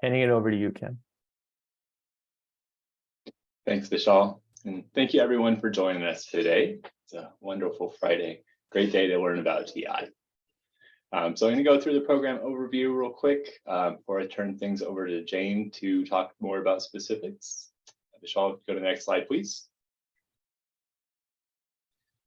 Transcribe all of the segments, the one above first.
Handing it over to you, Ken. Thanks, Vishal. And thank you everyone for joining us today. It's a wonderful Friday. Great day to learn about TI. So I'm going to go through the program overview real quick before I turn things over to Jane to talk more about specifics. Vishal, go to the next slide, please.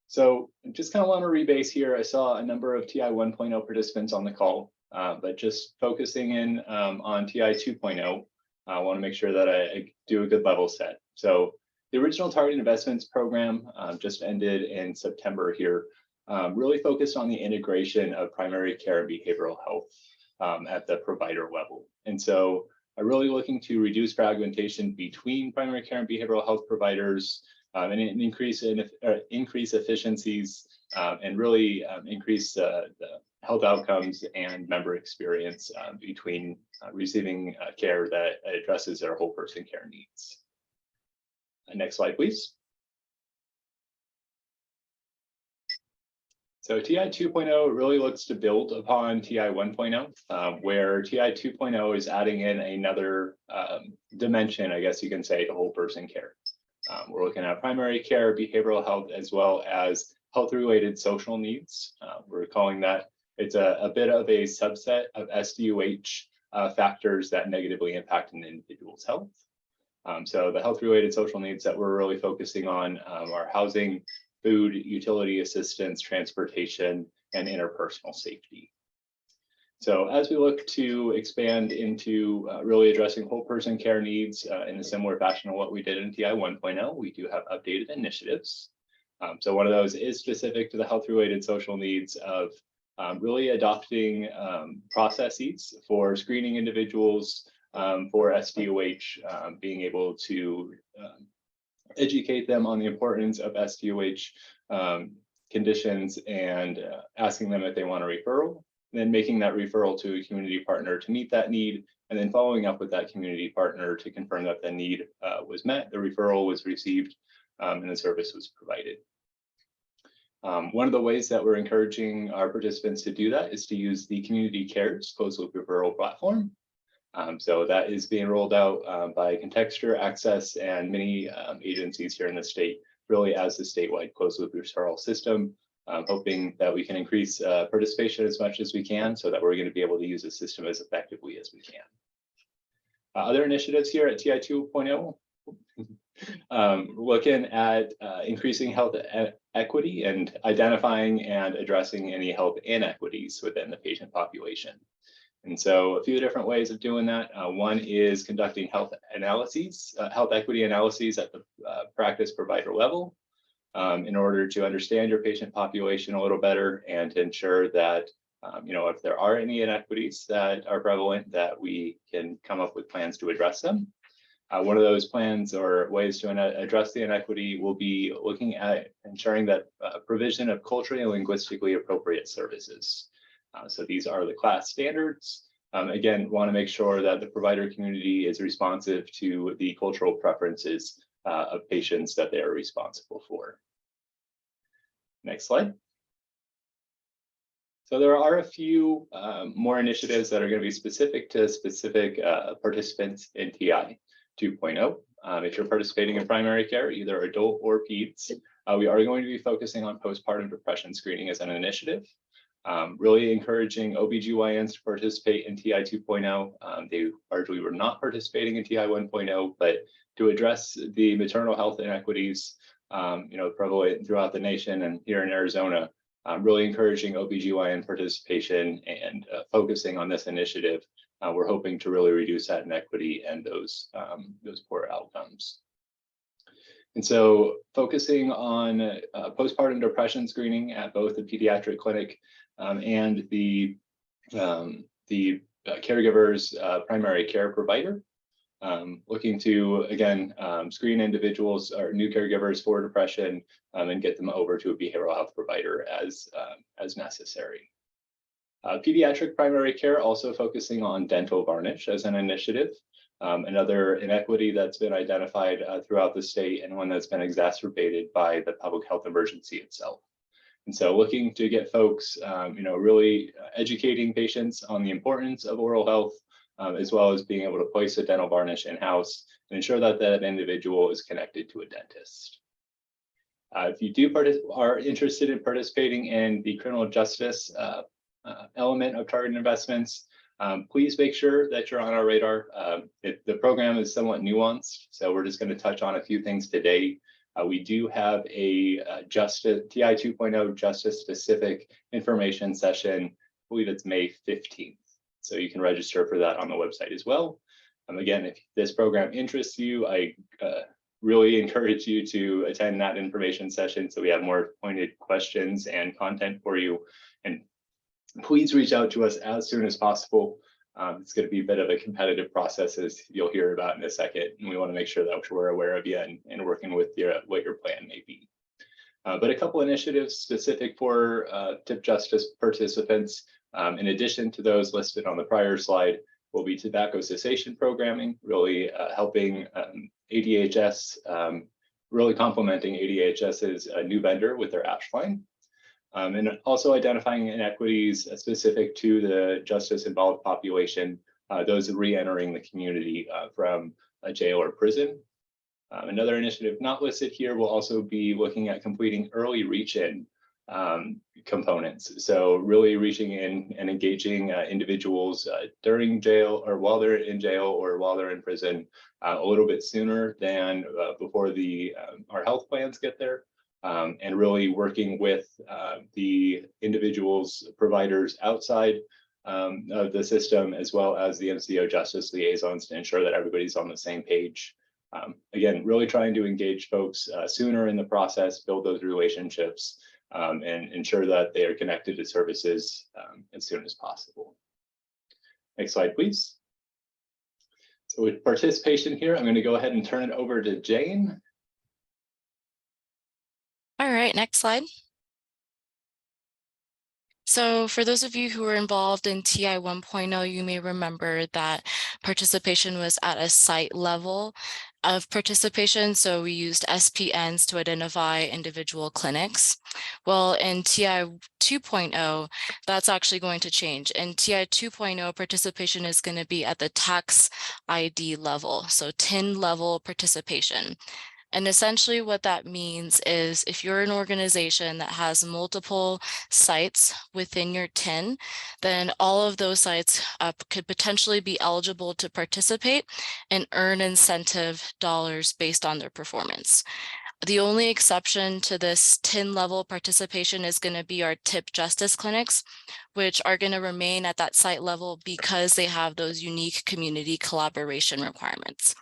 So I just kind of want to rebase here. I saw a number of TI 1.0 participants on the call, but just focusing in on TI 2.0, I want to make sure that I do a good level set. So the original Target Investments program just ended in September here, really focused on the integration of primary care and behavioral health at the provider level. And so I'm really looking to reduce fragmentation between primary care and behavioral health providers and increase efficiencies and really increase the health outcomes and member experience between receiving care that addresses their whole person care needs. Next slide, please. So TI 2.0 really looks to build upon TI 1.0, where TI 2.0 is adding in another dimension, I guess you can say, to whole person care. We're looking at primary care, behavioral health, as well as health-related social needs. We're calling that, it's a bit of a subset of SDOH factors that negatively impact an individual's health. So the health-related social needs that we're really focusing on are housing, food, utility assistance, transportation, and interpersonal safety. So as we look to expand into really addressing whole person care needs in a similar fashion to what we did in TI 1.0, we do have updated initiatives. So one of those is specific to the health-related social needs of really adopting processes for screening individuals for SDOH, being able to educate them on the importance of SDOH conditions and asking them if they want a referral, then making that referral to a community partner to meet that need, and then following up with that community partner to confirm that the need was met, the referral was received, and the service was provided. One of the ways that we're encouraging our participants to do that is to use the Community Cares closed loop referral platform. So that is being rolled out by Contexture, Access, and many agencies here in the state, really as the statewide closed loop referral system, hoping that we can increase participation as much as we can so that we're going to be able to use the system as effectively as we can. Other initiatives here at TI 2.0, looking at increasing health equity and identifying and addressing any health inequities within the patient population. And so a few different ways of doing that. One is conducting health analyses, health equity analyses at the practice provider level in order to understand your patient population a little better and to ensure that, if there are any inequities that are prevalent, that we can come up with plans to address them. One of those plans or ways to address the inequity will be looking at ensuring that provision of culturally and linguistically appropriate services. So these are the class standards. Again, want to make sure that the provider community is responsive to the cultural preferences of patients that they are responsible for. Next slide. So there are a few more initiatives that are going to be specific to specific participants in TI 2.0. If you're participating in primary care, either adult or peds, we are going to be focusing on postpartum depression screening as an initiative. Really encouraging OBGYNs to participate in TI 2.0. They largely were not participating in TI 1.0, but to address the maternal health inequities, prevalent throughout the nation and here in Arizona, really encouraging OBGYN participation and focusing on this initiative. We're hoping to really reduce that inequity and those poor outcomes. And so focusing on postpartum depression screening at both the pediatric clinic and the caregiver's primary care provider, looking to, again, screen individuals or new caregivers for depression and get them over to a behavioral health provider as necessary. Pediatric primary care also focusing on dental varnish as an initiative. Another inequity that's been identified throughout the state and one that's been exacerbated by the public health emergency itself. And so looking to get folks, really educating patients on the importance of oral health, as well as being able to place a dental varnish in-house and ensure that that individual is connected to a dentist. If you are interested in participating in the criminal justice element of targeted investments, please make sure that you're on our radar. The program is somewhat nuanced, so we're just going to touch on a few things today. We do have a TI 2.0 justice specific information session. I believe it's May 15th. So you can register for that on the website as well. Again, if this program interests you, I really encourage you to attend that information session so we have more pointed questions and content for you. And please reach out to us as soon as possible. It's going to be a bit of a competitive process, as you'll hear about in a second, and we want to make sure that we're aware of you and working with what your plan may be. But a couple initiatives specific for TIP Justice participants, in addition to those listed on the prior slide, will be tobacco cessation programming, really helping ADHS, really complementing ADHS's new vendor with their ash line. And also identifying inequities specific to the justice-involved population, those re-entering the community from a jail or prison. Another initiative not listed here will also be looking at completing early reach-in components. So really reaching in and engaging individuals during jail or while they're in jail or while they're in prison a little bit sooner than before our health plans get there. And really working with the individuals, providers outside of the system, as well as the MCO justice liaisons to ensure that everybody's on the same page. Again, really trying to engage folks sooner in the process, build those relationships, and ensure that they are connected to services as soon as possible. Next slide, please. So with participation here, I'm going to go ahead and turn it over to Jane. All right, next slide. So for those of you who were involved in TI 1.0, you may remember that participation was at a site level of participation. So we used SPNs to identify individual clinics. Well, in TI 2.0, that's actually going to change. In TI 2.0, participation is going to be at the tax ID level, so TIN level participation. And essentially what that means is if you're an organization that has multiple sites within your TIN, then all of those sites could potentially be eligible to participate and earn incentive dollars based on their performance. The only exception to this TIN level participation is going to be our TIP Justice clinics, which are going to remain at that site level because they have those unique community collaboration requirements.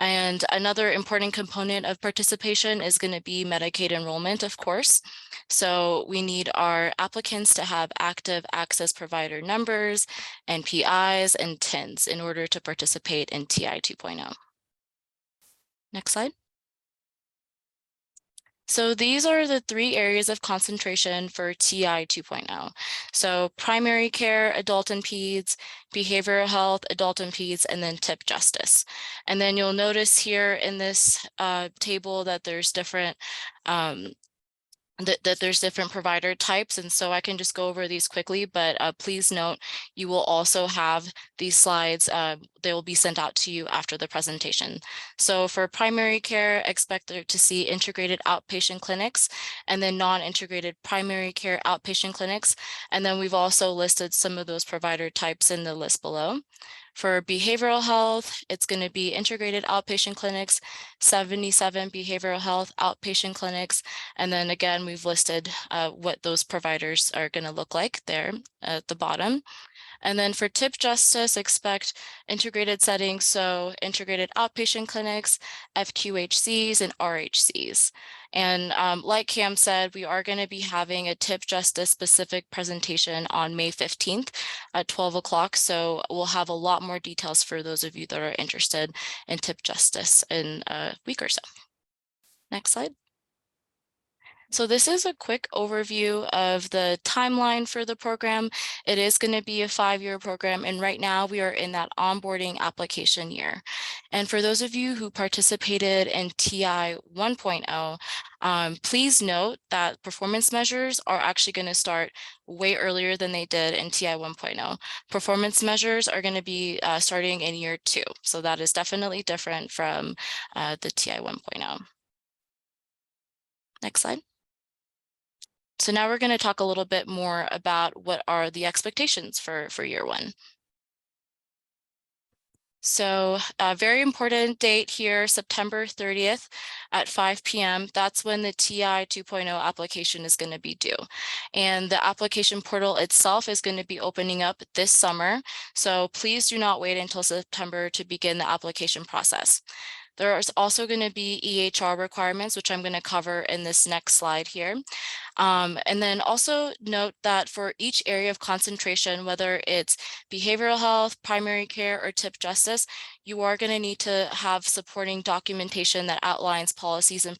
And another important component of participation is going to be Medicaid enrollment, of course. So we need our applicants to have active access provider numbers, NPIs, and TINs in order to participate in TI 2.0. Next slide. So these are the three areas of concentration for TI 2.0. So primary care, adult and peds, behavioral health, adult and peds, and then TIP justice. And then you'll notice here in this table that there's different there's different provider types. And so I can just go over these quickly, but please note, you will also have these slides. They will be sent out to you after the presentation. So for primary care, expect to see integrated outpatient clinics and then non-integrated primary care outpatient clinics. And then we've also listed some of those provider types in the list below. For behavioral health, it's going to be integrated outpatient clinics, 77 behavioral health outpatient clinics. And then again, we've listed what those providers are going to look like there at the bottom. And then for TIP justice, expect integrated settings, so integrated outpatient clinics, FQHCs, and RHCs. And like Cam said, we are going to be having a TIP justice specific presentation on May 15th at 12 o'clock. So we'll have a lot more details for those of you that are interested in TIP justice in a week or so. Next slide. So this is a quick overview of the timeline for the program. It is going to be a 5-year program, and right now we are in that onboarding application year. And for those of you who participated in TI 1.0, please note that performance measures are actually going to start way earlier than they did in TI 1.0. Performance measures are going to be starting in year 2. So that is definitely different from the TI 1.0. Next slide. So now we're going to talk a little bit more about what are the expectations for year 1. So a very important date here, September 30th at 5 p.m. That's when the TI 2.0 application is going to be due. And the application portal itself is going to be opening up this summer. So please do not wait until September to begin the application process. There is also going to be EHR requirements, which I'm going to cover in this next slide here. And then also note that for each area of concentration, whether it's behavioral health, primary care, or tip justice, you are going to need to have supporting documentation that outlines policies and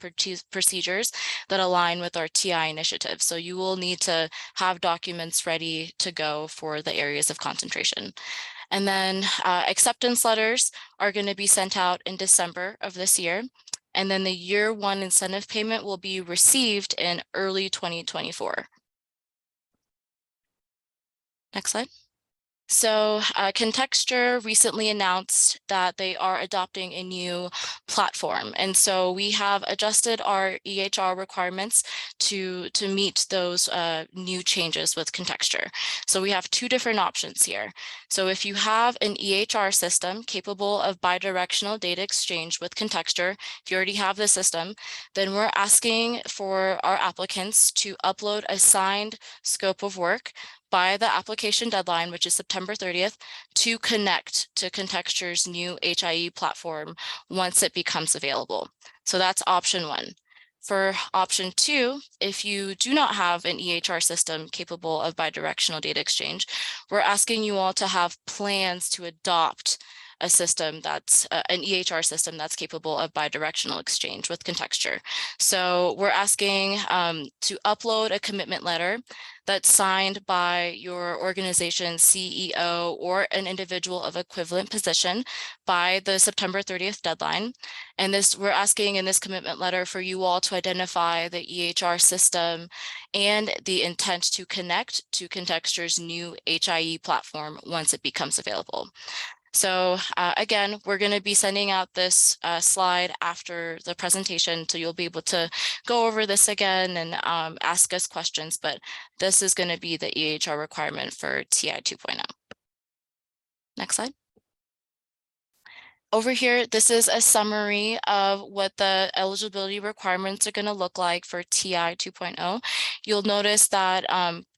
procedures that align with our TI initiative. So you will need to have documents ready to go for the areas of concentration. And then acceptance letters are going to be sent out in December of this year. And then the year 1 incentive payment will be received in early 2024. Next slide. So Contexture recently announced that they are adopting a new platform. And so we have adjusted our EHR requirements to meet those new changes with Contexture. So we have 2 different options here. So if you have an EHR system capable of bidirectional data exchange with Contexture, if you already have the system, then we're asking for our applicants to upload a signed scope of work by the application deadline, which is September 30th, to connect to Contexture's new HIE platform once it becomes available. So that's option 1. For option 2, if you do not have an EHR system capable of bidirectional data exchange, we're asking you all to have plans to adopt a system that's an EHR system that's capable of bidirectional exchange with Contexture. So we're asking to upload a commitment letter that's signed by your organization's CEO or an individual of equivalent position by the September 30th deadline. And we're asking in this commitment letter for you all to identify the EHR system and the intent to connect to Contexture's new HIE platform once it becomes available. So again, we're going to be sending out this slide after the presentation, so you'll be able to go over this again and ask us questions, but this is going to be the EHR requirement for TI 2.0. Next slide. Over here, this is a summary of what the eligibility requirements are going to look like for TI 2.0. You'll notice that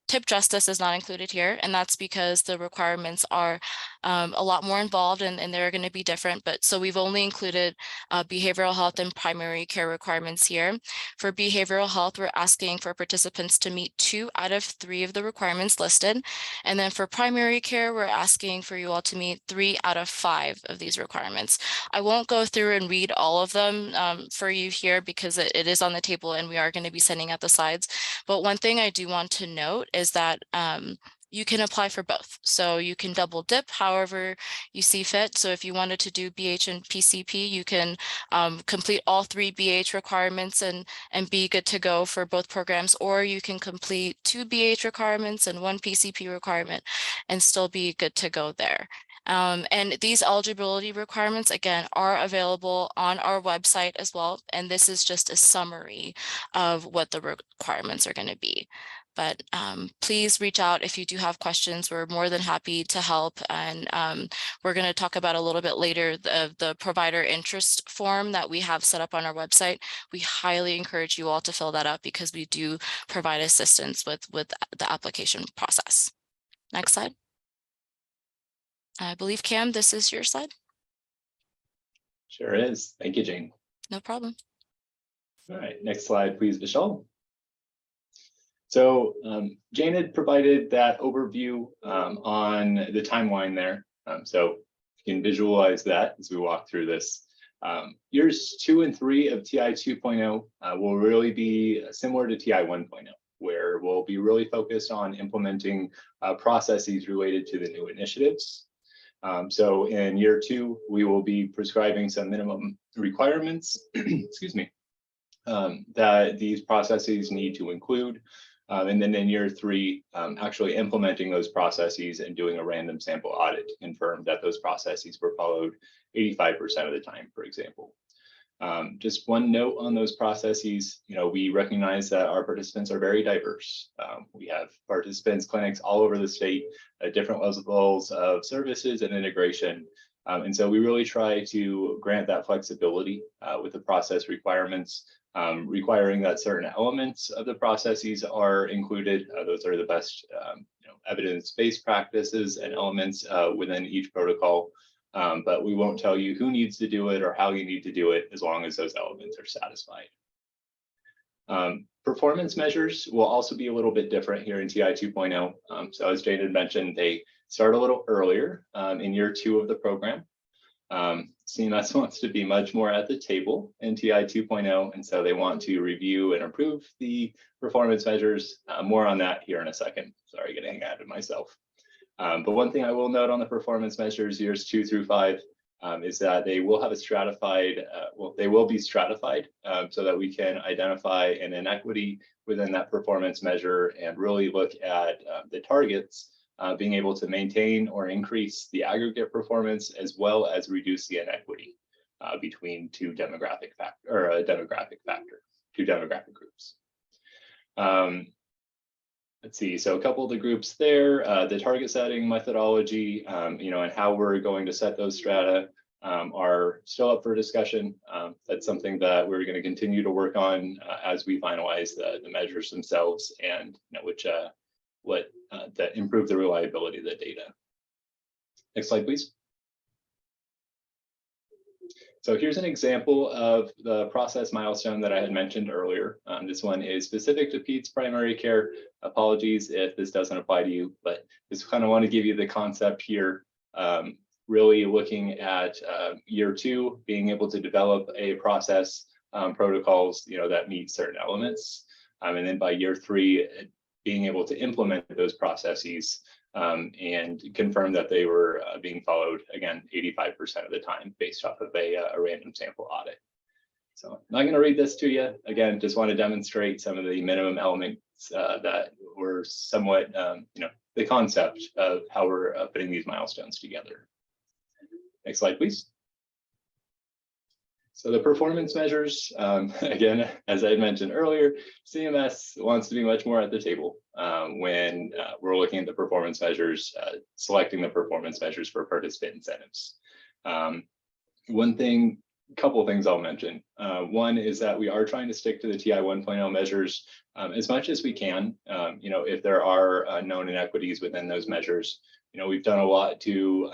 tip justice is not included here, and that's because the requirements are a lot more involved and they're going to be different. But so we've only included behavioral health and primary care requirements here. For behavioral health, we're asking for participants to meet 2 out of 3 of the requirements listed. And then for primary care, we're asking for you all to meet 3 out of 5 of these requirements. I won't go through and read all of them for you here because it is on the table and we are going to be sending out the slides. But one thing I do want to note is that you can apply for both. So you can double dip however you see fit. So if you wanted to do BH and PCP, you can complete all 3 BH requirements and be good to go for both programs, or you can complete 2 BH requirements and 1 PCP requirement and still be good to go there. And these eligibility requirements, again, are available on our website as well. And this is just a summary of what the requirements are going to be. But please reach out if you do have questions. We're more than happy to help. And we're going to talk about a little bit later the provider interest form that we have set up on our website. We highly encourage you all to fill that out because we do provide assistance with the application process. Next slide. I believe, Cam, this is your slide. Sure is. Thank you, Jane. No problem. All right, next slide, please, Vishal. So Jane had provided that overview on the timeline there. So you can visualize that as we walk through this. Years 2 and 3 of TI 2.0 will really be similar to TI 1.0, where we'll be really focused on implementing processes related to the new initiatives. So in year 2, we will be prescribing some minimum requirements, excuse me, that these processes need to include. And then in year 3, actually implementing those processes and doing a random sample audit to confirm that those processes were followed 85% of the time, for example. Just one note on those processes, we recognize that our participants are very diverse. We have participants, clinics all over the state at different levels of services and integration. And so we really try to grant that flexibility with the process requirements, requiring that certain elements of the processes are included. Those are the best evidence-based practices and elements within each protocol. But we won't tell you who needs to do it or how you need to do it as long as those elements are satisfied. Performance measures will also be a little bit different here in TI 2.0. So as Jane had mentioned, they start a little earlier in year 2 of the program. CMS wants to be much more at the table in TI 2.0, and so they want to review and improve the performance measures. More on that here in a second. Sorry, getting ahead of myself. But one thing I will note on the performance measures years 2 through 5 is that they will have a stratified, they will be stratified so that we can identify an inequity within that performance measure and really look at the targets being able to maintain or increase the aggregate performance as well as reduce the inequity between two demographic groups. Let's see, so a couple of the groups there, the target setting methodology, and how we're going to set those strata are still up for discussion. That's something that we're going to continue to work on as we finalize the measures themselves and that improve the reliability of the data. Next slide, please. So here's an example of the process milestone that I had mentioned earlier. This one is specific to Peds primary care. Apologies if this doesn't apply to you, but just kind of want to give you the concept here. Really looking at year 2, being able to develop a process protocols, that meet certain elements. And then by year 3, being able to implement those processes and confirm that they were being followed, again, 85% of the time based off of a random sample audit. So I'm not going to read this to you. Again, just want to demonstrate some of the minimum elements that were somewhat, the concept of how we're putting these milestones together. Next slide, please. So the performance measures, again, as I had mentioned earlier, CMS wants to be much more at the table when we're looking at the performance measures, selecting the performance measures for participant incentives. Couple of things I'll mention. One is that we are trying to stick to the TI 1.0 measures as much as we can. If there are known inequities within those measures, we've done a lot to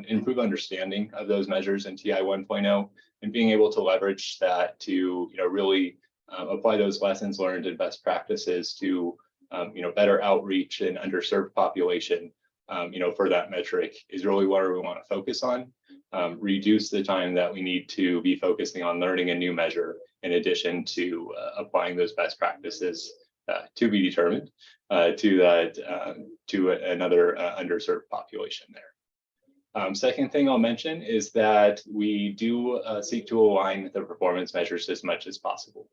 improve understanding of those measures in TI 1.0 and being able to leverage that to, really apply those lessons learned and best practices to, better outreach and underserved population, for that metric is really what we want to focus on. Reduce the time that we need to be focusing on learning a new measure in addition to applying those best practices to be determined to another underserved population there. Second thing I'll mention is that we do seek to align the performance measures as much as possible.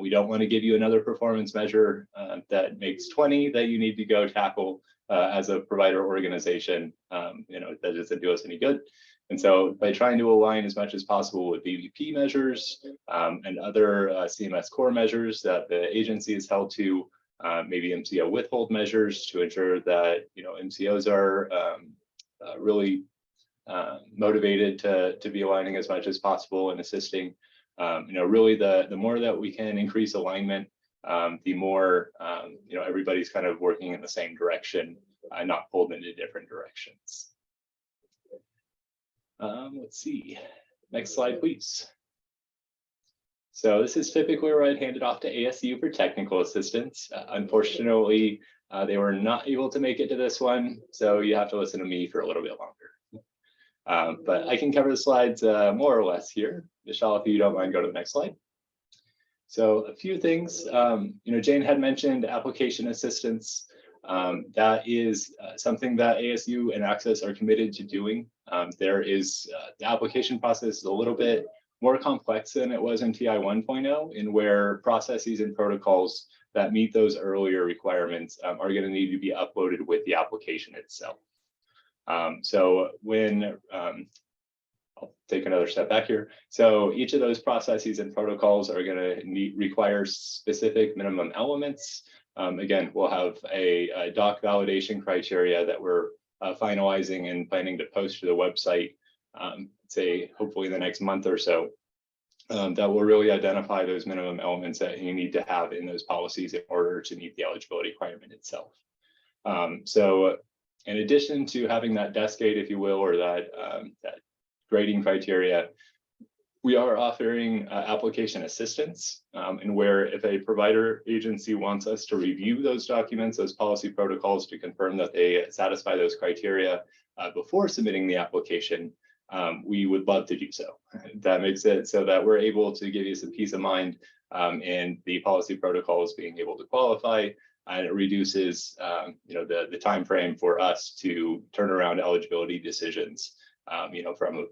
We don't want to give you another performance measure that makes 20 that you need to go tackle as a provider organization, that doesn't do us any good. And so by trying to align as much as possible with BVP measures and other CMS core measures that the agency is held to, maybe MCO withhold measures to ensure that, MCOs are really motivated to be aligning as much as possible and assisting. Really the more that we can increase alignment, the more, everybody's kind of working in the same direction, not pulled into different directions. Let's see, next slide, please. So this is typically where I'd hand it off to ASU for technical assistance. Unfortunately, they were not able to make it to this one, so you have to listen to me for a little bit longer. But I can cover the slides more or less here. Michelle, if you don't mind, go to the next slide. So a few things, Jane had mentioned application assistance. That is something that ASU and Access are committed to doing. There is the application process is a little bit more complex than it was in TI 1.0, in where processes and protocols that meet those earlier requirements are going to need to be uploaded with the application itself. So when I'll take another step back here. So each of those processes and protocols are going to require specific minimum elements. Again, we'll have a doc validation criteria that we're finalizing and planning to post to the website, say hopefully in the next month or so, that will really identify those minimum elements that you need to have in those policies in order to meet the eligibility requirement itself. So in addition to having that desk gate, if you will, or that grading criteria, we are offering application assistance, and where if a provider agency wants us to review those documents, those policy protocols to confirm that they satisfy those criteria before submitting the application, we would love to do so. That makes it so that we're able to give you some peace of mind in the policy protocols being able to qualify, and it reduces the time frame for us to turn around eligibility decisions from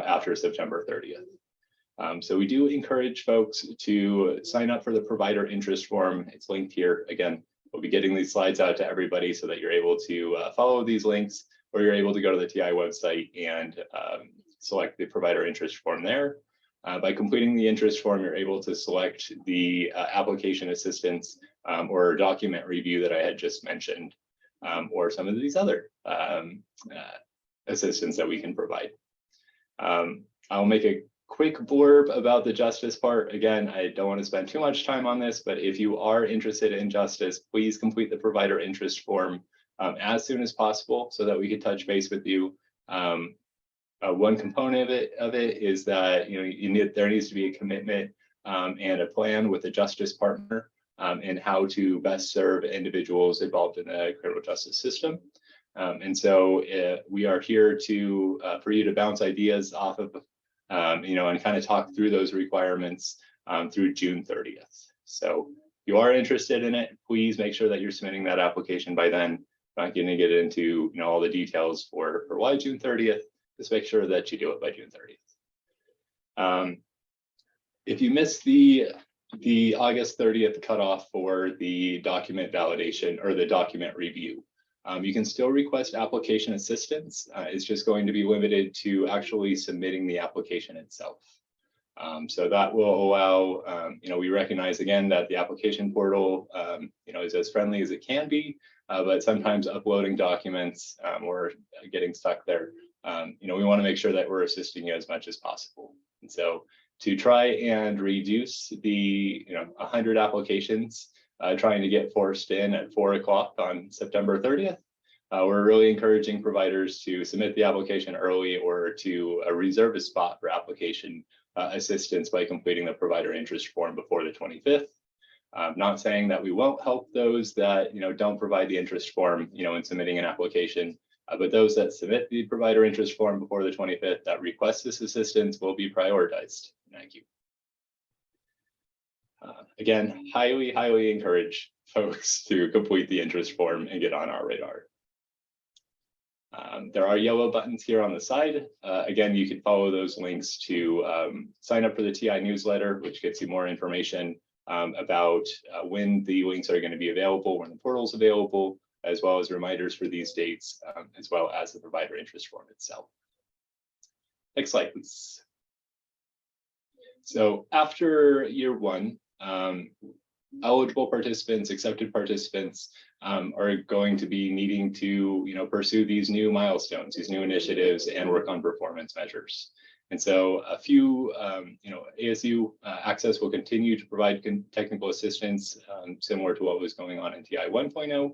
after September 30th. So we do encourage folks to sign up for the provider interest form. It's linked here. Again, we'll be getting these slides out to everybody so that you're able to follow these links, or you're able to go to the TI website and select the provider interest form there. By completing the interest form, you're able to select the application assistance or document review that I had just mentioned, or some of these other assistance that we can provide. I'll make a quick blurb about the justice part. Again, I don't want to spend too much time on this, but if you are interested in justice, please complete the provider interest form as soon as possible so that we can touch base with you. One component of it is that there needs to be a commitment and a plan with a justice partner and how to best serve individuals involved in the criminal justice system. And so we are here to for you to bounce ideas off of, and kind of talk through those requirements through June 30th. So if you are interested in it, please make sure that you're submitting that application by then. I'm not going to get into all the details for why June 30th. Just make sure that you do it by June 30th. If you miss the August 30th cutoff for the document validation or the document review, you can still request application assistance. It's just going to be limited to actually submitting the application itself. So that will allow, we recognize again that the application portal, is as friendly as it can be, but sometimes uploading documents or getting stuck there, we want to make sure that we're assisting you as much as possible. And so to try and reduce the 100 applications trying to get forced in at 4 o'clock on September 30th, we're really encouraging providers to submit the application early or to reserve a spot for application assistance by completing the provider interest form before the 25th. Not saying that we won't help those that don't provide the interest form in submitting an application, but those that submit the provider interest form before the 25th that request this assistance will be prioritized. Thank you. Again, highly encourage folks to complete the interest form and get on our radar. There are yellow buttons here on the side. Again, you can follow those links to sign up for the TI newsletter, which gets you more information about when the links are going to be available, when the portal's available, as well as reminders for these dates, as well as the provider interest form itself. Next slide, please. So after year one, eligible participants, accepted participants are going to be needing to pursue these new milestones, these new initiatives, and work on performance measures. And so a few, ASU Access will continue to provide technical assistance similar to what was going on in TI 1.0,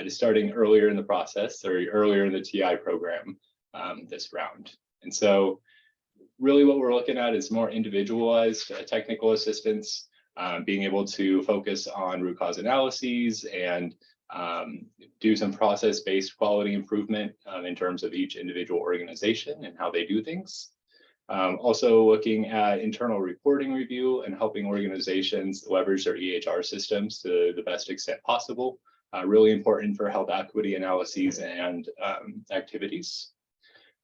just starting earlier in the process or earlier in the TI program this round. And so really what we're looking at is more individualized technical assistance, being able to focus on root cause analyses and do some process-based quality improvement in terms of each individual organization and how they do things. Also looking at internal reporting review and helping organizations leverage their EHR systems to the best extent possible really important for health equity analyses and activities.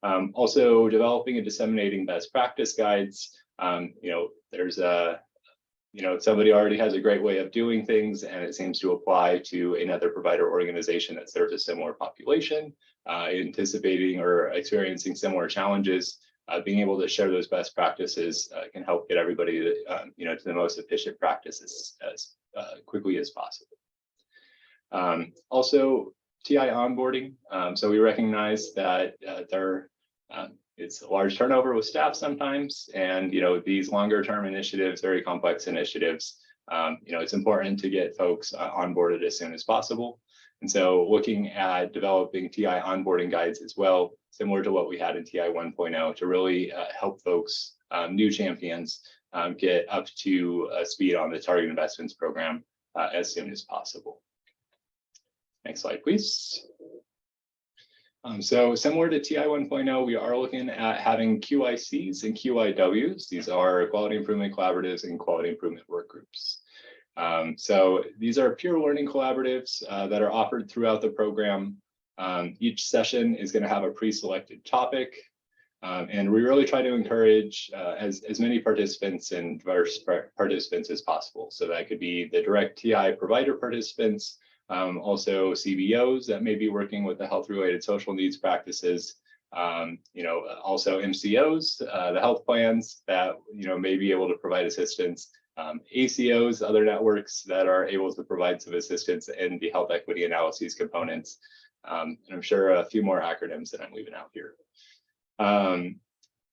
Also developing and disseminating best practice guides. There's somebody already has a great way of doing things and it seems to apply to another provider organization that serves a similar population, anticipating or experiencing similar challenges. Being able to share those best practices can help get everybody to the most efficient practices as quickly as possible. Also, TI onboarding. So we recognize that it's a large turnover with staff sometimes, and these longer term initiatives, very complex initiatives, it's important to get folks onboarded as soon as possible. And so looking at developing TI onboarding guides as well, similar to what we had in TI 1.0, to really help folks, new champions, get up to speed on the target investments program as soon as possible. Next slide, please. So similar to TI 1.0, we are looking at having QICs and QIWs. These are quality improvement collaboratives and quality improvement work groups. So these are peer learning collaboratives that are offered throughout the program. Each session is going to have a pre-selected topic. And we really try to encourage as many participants and diverse participants as possible. So that could be the direct TI provider participants, also CBOs that may be working with the health-related social needs practices, also MCOs, the health plans that may be able to provide assistance, ACOs, other networks that are able to provide some assistance in the health equity analyses components, and I'm sure a few more acronyms that I'm leaving out here.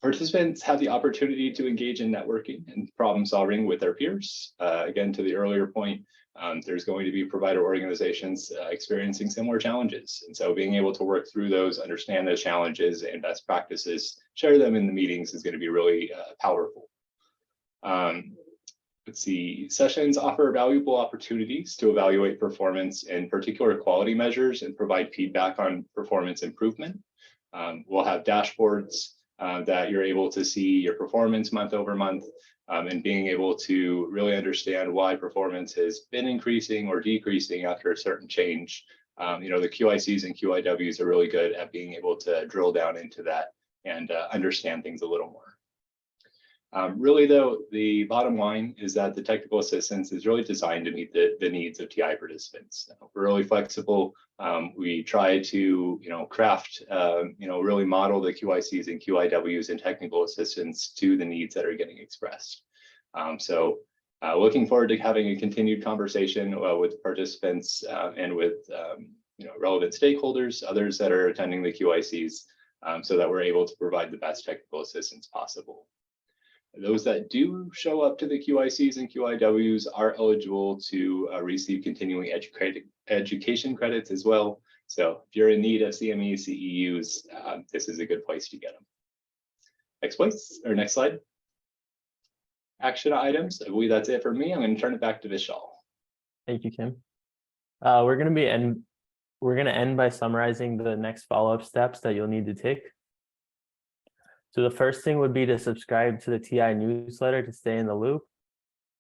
Participants have the opportunity to engage in networking and problem solving with their peers. Again, to the earlier point, there's going to be provider organizations experiencing similar challenges. And so being able to work through those, understand those challenges and best practices, share them in the meetings is going to be really powerful. Let's see, sessions offer valuable opportunities to evaluate performance in particular quality measures and provide feedback on performance improvement. We'll have dashboards that you're able to see your performance month over month, and being able to really understand why performance has been increasing or decreasing after a certain change. The QICs and QIWs are really good at being able to drill down into that and understand things a little more. Really, though, the bottom line is that the technical assistance is really designed to meet the needs of TI participants. We're really flexible. We try to, craft, really model the QICs and QIWs and technical assistance to the needs that are getting expressed. So looking forward to having a continued conversation with participants and with, relevant stakeholders, others that are attending the QICs, so that we're able to provide the best technical assistance possible. Those that do show up to the QICs and QIWs are eligible to receive continuing education credits as well. So if you're in need of CME, CEUs, this is a good place to get them. Next slide. Action items. I believe that's it for me. I'm going to turn it back to Vishal. Thank you, Kim. We're going to end by summarizing the next follow-up steps that you'll need to take. So the first thing would be to subscribe to the TI newsletter to stay in the loop.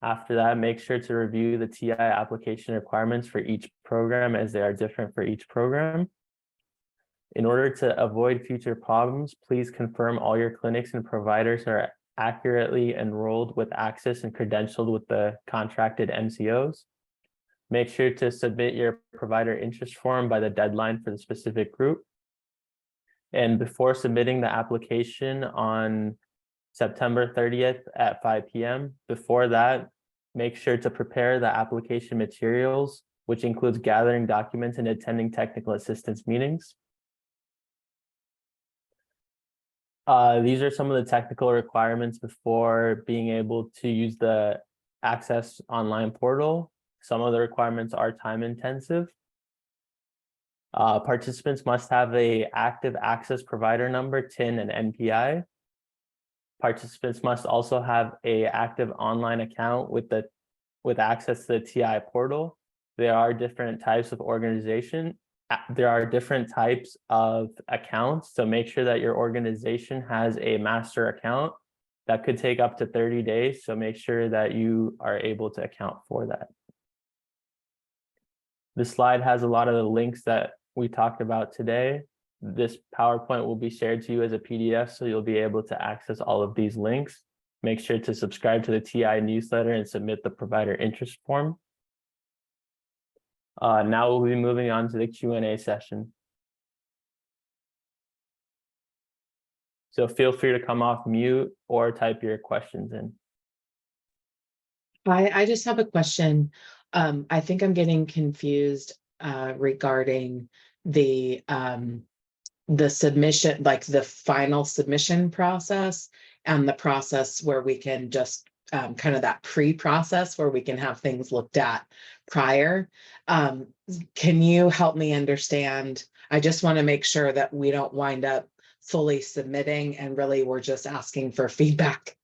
After that, make sure to review the TI application requirements for each program, as they are different for each program. In order to avoid future problems, please confirm all your clinics and providers are accurately enrolled with access and credentialed with the contracted MCOs. Make sure to submit your provider interest form by the deadline for the specific group. And before submitting the application on September 30th at 5 p.m., before that, make sure to prepare the application materials, which includes gathering documents and attending technical assistance meetings. These are some of the technical requirements before being able to use the Access online portal. Some of the requirements are time intensive. Participants must have an active access provider number, TIN, and NPI. Participants must also have an active online account with access to the TI portal. There are different types of organization. There are different types of accounts, so make sure that your organization has a master account. That could take up to 30 days, so make sure that you are able to account for that. This slide has a lot of the links that we talked about today. This PowerPoint will be shared to you as a PDF, so you'll be able to access all of these links. Make sure to subscribe to the TI newsletter and submit the provider interest form. Now we'll be moving on to the Q&A session. So feel free to come off mute or type your questions in. I just have a question. I think I'm getting confused regarding the submission, like the final submission process and the process where we can just kind of that pre-process where we can have things looked at prior. Can you help me understand? I just want to make sure that we don't wind up fully submitting and really we're just asking for feedback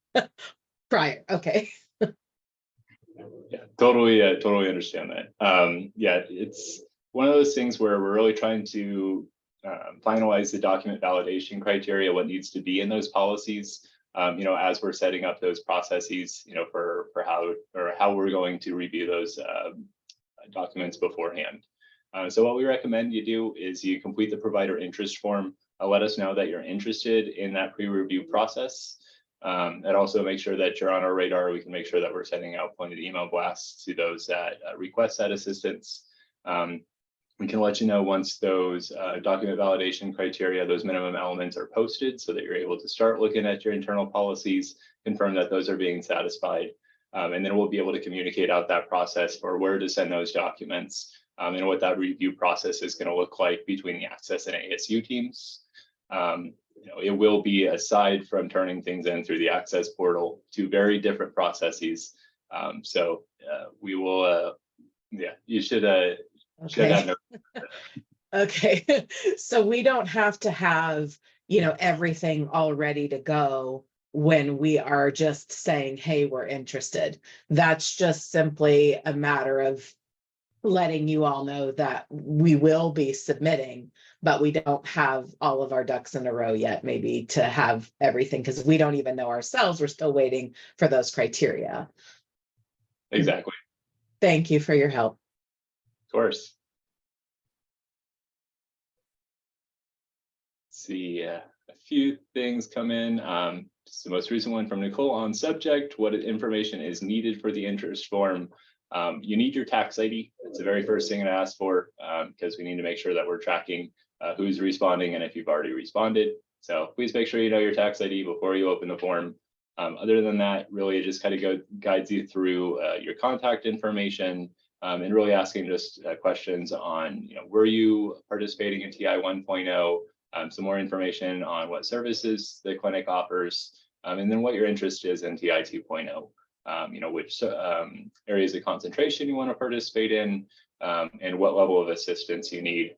prior. Okay. Yeah, totally understand that. Yeah, it's one of those things where we're really trying to finalize the document validation criteria, what needs to be in those policies, as we're setting up those processes, for how we're going to review those documents beforehand. So what we recommend you do is you complete the provider interest form. Let us know that you're interested in that pre-review process. And also make sure that you're on our radar. We can make sure that we're sending out pointed email blasts to those that request that assistance. We can let you know once those document validation criteria, those minimum elements are posted so that you're able to start looking at your internal policies, confirm that those are being satisfied. And then we'll be able to communicate out that process for where to send those documents and what that review process is going to look like between the Access and ASU teams. It will be, aside from turning things in through the Access portal, two very different processes. So we will, you should have no. Okay. So we don't have to have, everything all ready to go when we are just saying, hey, we're interested. That's just simply a matter of letting you all know that we will be submitting, but we don't have all of our ducks in a row yet, maybe to have everything, because we don't even know ourselves. We're still waiting for those criteria. Exactly. Thank you for your help. Of course. See, a few things come in. Just the most recent one from Nicole on subject: what information is needed for the interest form? You need your tax ID. It's the very first thing to ask for, because we need to make sure that we're tracking who's responding and if you've already responded. So please make sure you know your tax ID before you open the form. Other than that, really it just kind of guides you through your contact information, and really asking just questions on, were you participating in TI 1.0? Some more information on what services the clinic offers, and then what your interest is in TI 2.0. Which areas of concentration you want to participate in, and what level of assistance you need,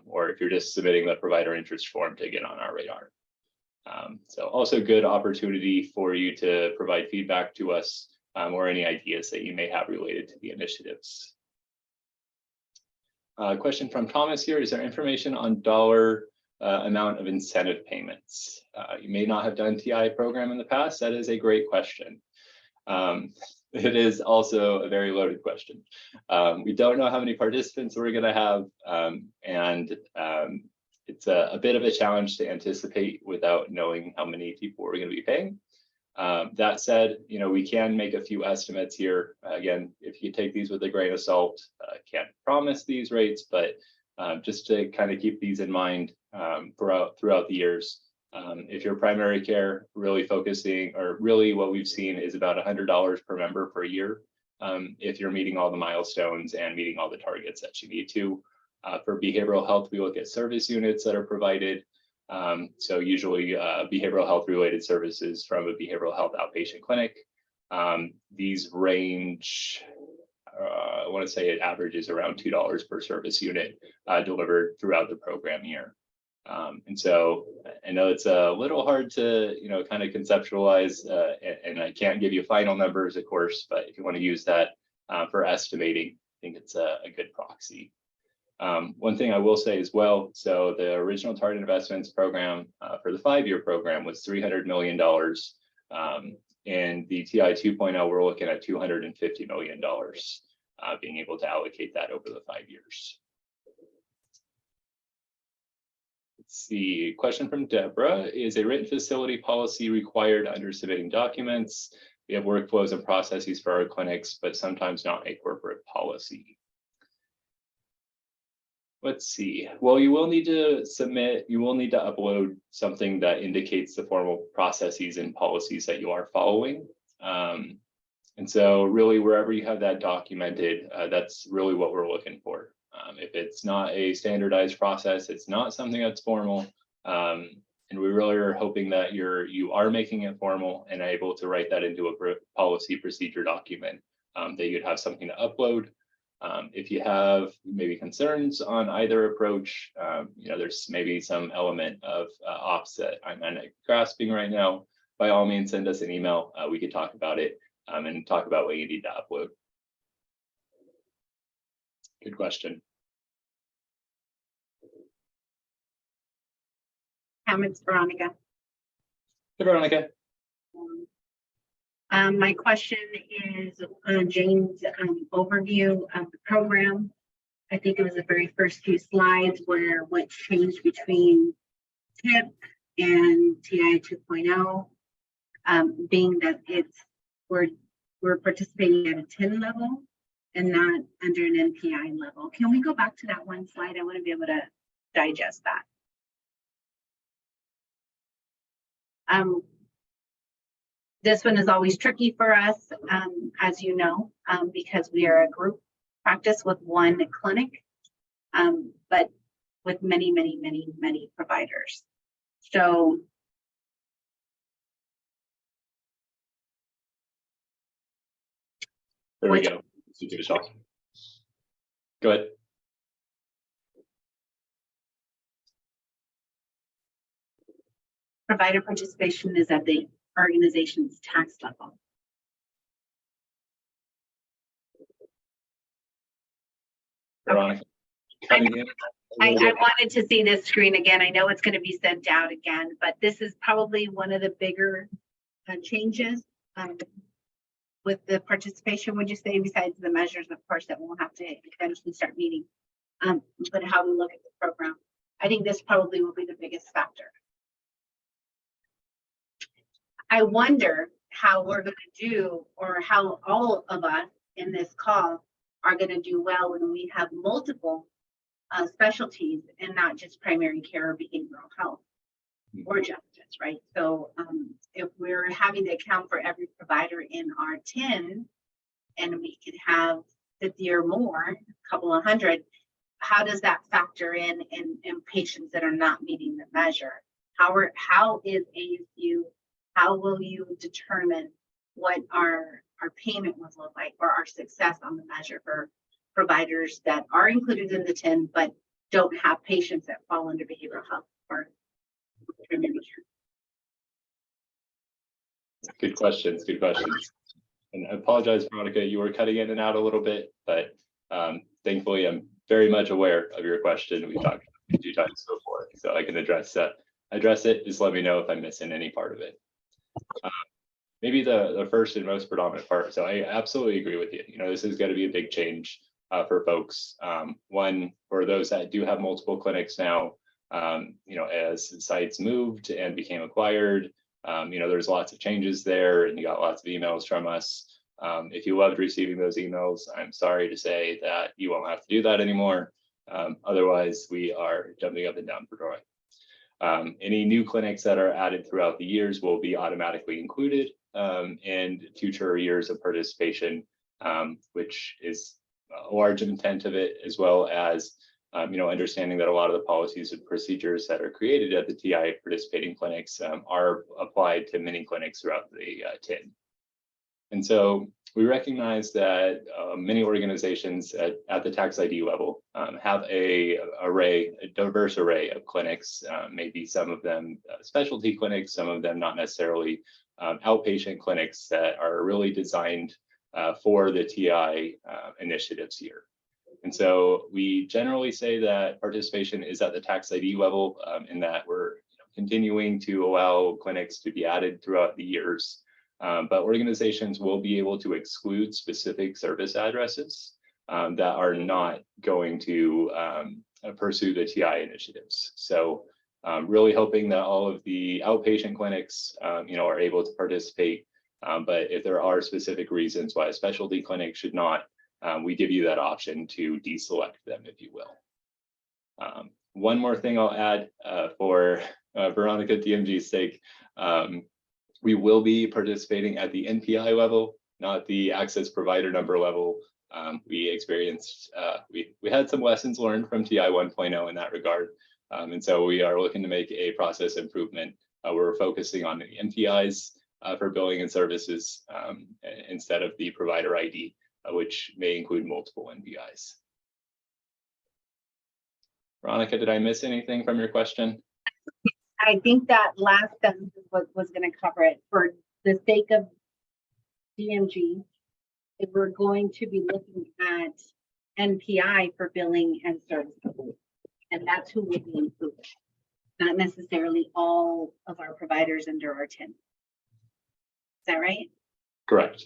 or if you're just submitting the provider interest form to get on our radar. So also good opportunity for you to provide feedback to us, or any ideas that you may have related to the initiatives. Question from Thomas here: is there information on dollar amount of incentive payments? You may not have done TI program in the past. That is a great question. It is also a very loaded question. We don't know how many participants we're going to have, and it's a bit of a challenge to anticipate without knowing how many people we're going to be paying. That said, we can make a few estimates here. Again, if you take these with a grain of salt, can't promise these rates, but just to kind of keep these in mind throughout the years. If your primary care really focusing, or really what we've seen is about $100 per member per year, if you're meeting all the milestones and meeting all the targets that you need to. For behavioral health, we look at service units that are provided. So usually behavioral health related services from a behavioral health outpatient clinic. These range, I want to say it averages around $2 per service unit delivered throughout the program year. And so I know it's a little hard to, kind of conceptualize, and I can't give you final numbers, of course, but if you want to use that for estimating, I think it's a good proxy. One thing I will say as well, so the original target investments program for the 5-year program was $300 million. In the TI 2.0, we're looking at $250 million. being able to allocate that over the 5 years. Let's see, question from Deborah. Is a written facility policy required under submitting documents? We have workflows and processes for our clinics, but sometimes not a corporate policy. Let's see. Well, you will need to submit, you will need to upload something that indicates the formal processes and policies that you are following. And so really wherever you have that documented, that's really what we're looking for. If it's not a standardized process, it's not something that's formal. And we really are hoping that you are making it formal and able to write that into a policy procedure document, that you'd have something to upload. If you have maybe concerns on either approach, there's maybe some element of ops that I'm not grasping right now, by all means, send us an email. We could talk about it and talk about what you need to upload. Good question. It's Veronica. Hey, Veronica. My question is Jane's overview of the program. I think it was the very first few slides where what changed between TIP and TI 2.0, being that we're participating at a 10 level and not under an NPI level. Can we go back to that one slide? I want to be able to digest that. This one is always tricky for us, as you know, because we are a group practice with one clinic, but with many, many, many, many providers. So There we go. Go ahead. provider participation is at the organization's tax level. Veronica. I wanted to see this screen again. I know it's going to be sent out again, but this is probably one of the bigger changes with the participation, would you say, besides the measures, of course, that we'll have to eventually start meeting, but how we look at the program. I think this probably will be the biggest factor. I wonder how we're going to do, or how all of us in this call are going to do well when we have multiple specialties and not just primary care or behavioral health or justice, right? So if we're having to account for every provider in our 10 and we could have 50 or more, a couple of hundred, how does that factor in patients that are not meeting the measure? How is ASU, how will you determine what our payment would look like, or our success on the measure for providers that are included in the 10 but don't have patients that fall under behavioral health or primary care? Good questions. Good questions. And I apologize, Veronica, you were cutting in and out a little bit, but thankfully I'm very much aware of your question. We talked a few times before, so I can address it. Just let me know if I'm missing any part of it. Maybe the first and most predominant part. So I absolutely agree with you. This is going to be a big change for folks. One, for those that do have multiple clinics now, as sites moved and became acquired, there's lots of changes there, and you got lots of emails from us. If you loved receiving those emails, I'm sorry to say that you won't have to do that anymore. Otherwise, we are jumping up and down for joy. Any new clinics that are added throughout the years will be automatically included in future years of participation, which is a large intent of it, as well as understanding that a lot of the policies and procedures that are created at the TI participating clinics are applied to many clinics throughout the 10. And so we recognize that many organizations at the tax ID level have a diverse array of clinics, maybe some of them specialty clinics, some of them not necessarily outpatient clinics that are really designed for the TI initiatives here. And so we generally say that participation is at the tax ID level, in that we're continuing to allow clinics to be added throughout the years. But organizations will be able to exclude specific service addresses. that are not going to pursue the TI initiatives. So really hoping that all of the outpatient clinics, are able to participate. But if there are specific reasons why a specialty clinic should not, we give you that option to deselect them, if you will. One more thing I'll add for Veronica DMG's sake, we will be participating at the NPI level, not the access provider number level. We experienced, we had some lessons learned from TI 1.0 in that regard. And so we are looking to make a process improvement. We're focusing on the NPIs for billing and services instead of the provider ID, which may include multiple NPIs. Veronica, did I miss anything from your question? I think that last sentence is what was going to cover it. For the sake of DMG, if we're going to be looking at NPI for billing and services, and that's who will be included, not necessarily all of our providers under our 10. Is that right? Correct.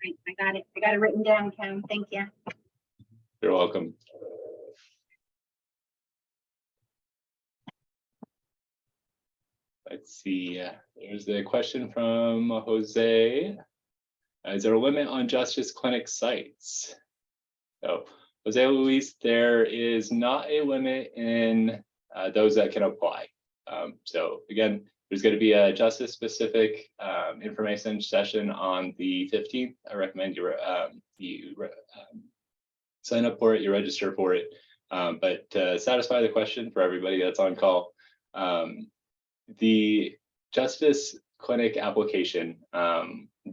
Right, I got it. I got it written down, Cam. Thank you. You're welcome. Let's see. There's a question from Jose. Is there a limit on Justice Clinic sites? So, Jose Luis, there is not a limit in those that can apply. So again, there's going to be a justice specific information session on the 15th. I recommend you sign up for it, you register for it. But to satisfy the question for everybody that's on call, the Justice Clinic application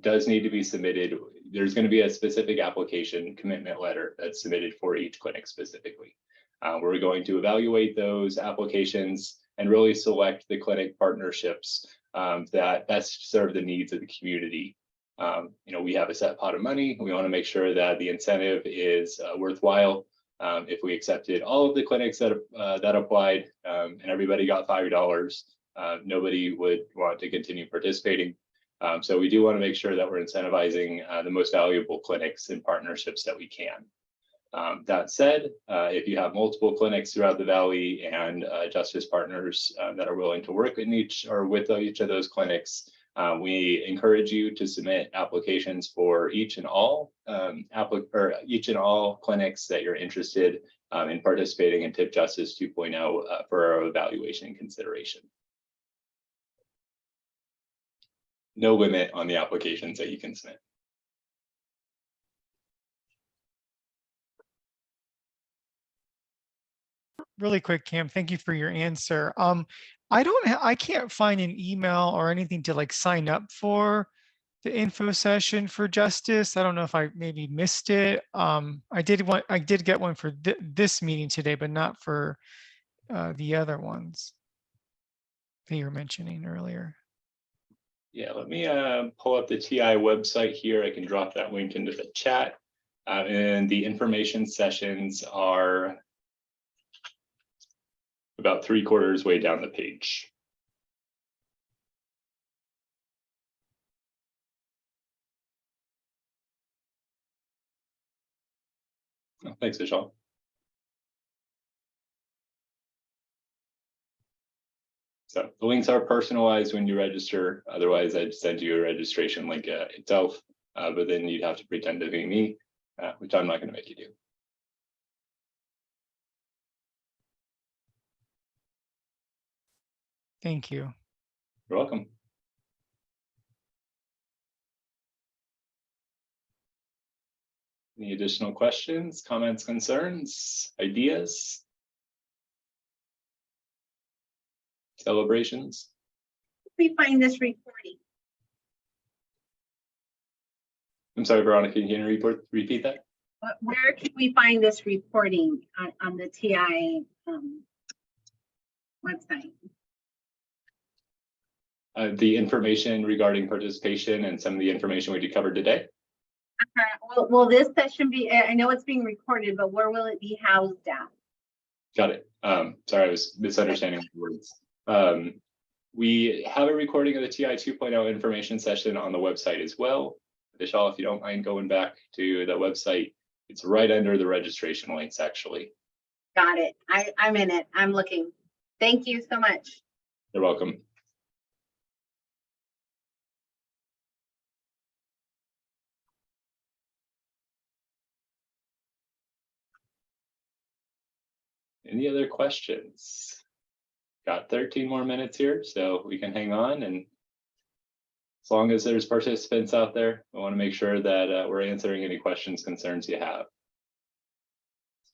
does need to be submitted. There's going to be a specific application commitment letter that's submitted for each clinic specifically. We're going to evaluate those applications and really select the clinic partnerships that best serve the needs of the community. We have a set pot of money. We want to make sure that the incentive is worthwhile. If we accepted all of the clinics that applied and everybody got $5, nobody would want to continue participating. So we do want to make sure that we're incentivizing the most valuable clinics and partnerships that we can. That said, if you have multiple clinics throughout the Valley and justice partners that are willing to work in each or with each of those clinics, we encourage you to submit applications for each and all clinics that you're interested in participating in TIP Justice 2.0 for our evaluation and consideration. No limit on the applications that you can submit. Really quick, Cam, thank you for your answer. I can't find an email or anything to like sign up for the info session for justice. I don't know if I maybe missed it. I did get one for this meeting today, but not for the other ones that you were mentioning earlier. Yeah, let me pull up the TI website here. I can drop that link into the chat. And the information sessions are about 3/4 way down the page. Oh, thanks, Vishal. So the links are personalized when you register. Otherwise, I'd send you a registration link itself, but then you'd have to pretend to be me, which I'm not going to make you do. Thank you. You're welcome. Any additional questions, comments, concerns, ideas? Celebrations? We find this recording. I'm sorry, Veronica, can you repeat that? Where can we find this reporting on the TI website? The information regarding participation and some of the information we covered today. Will this session be, I know it's being recorded, but where will it be housed at? Got it. Sorry, I was misunderstanding the words. We have a recording of the TI 2.0 information session on the website as well. Vishal, if you don't mind going back to the website, It's right under the registration links, actually. Got it. I'm in it. I'm looking. Thank you so much. You're welcome. Any other questions? Got 13 more minutes here, so we can hang on. And as long as there's participants out there, I want to make sure that we're answering any questions, concerns you have.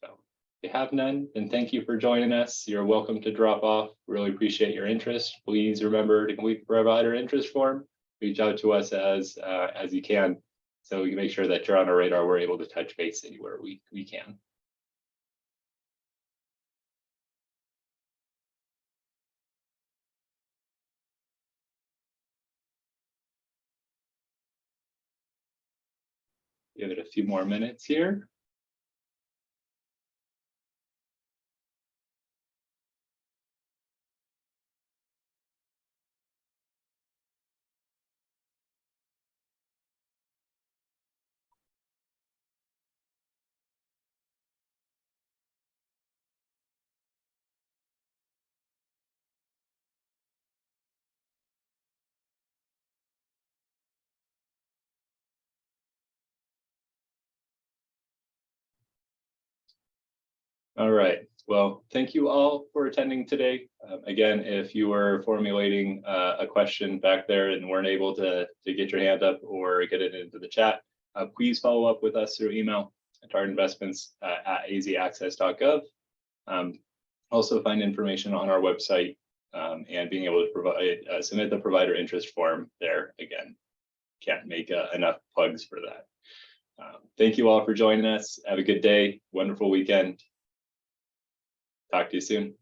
So if you have none, then thank you for joining us. You're welcome to drop off. Really appreciate your interest. Please remember to complete the provider interest form. Reach out to us as you can, so we can make sure that you're on our radar. We're able to touch base anywhere we can. Give it a few more minutes here. All right. Well, thank you all for attending today. Again, if you were formulating a question back there and weren't able to get your hand up or get it into the chat, please follow up with us through email at targetinvestments@azccess.gov. Also find information on our website and being able to provide submit the provider interest form there. Again, can't make enough plugs for that. Thank you all for joining us. Have a good day, wonderful weekend. Talk to you soon.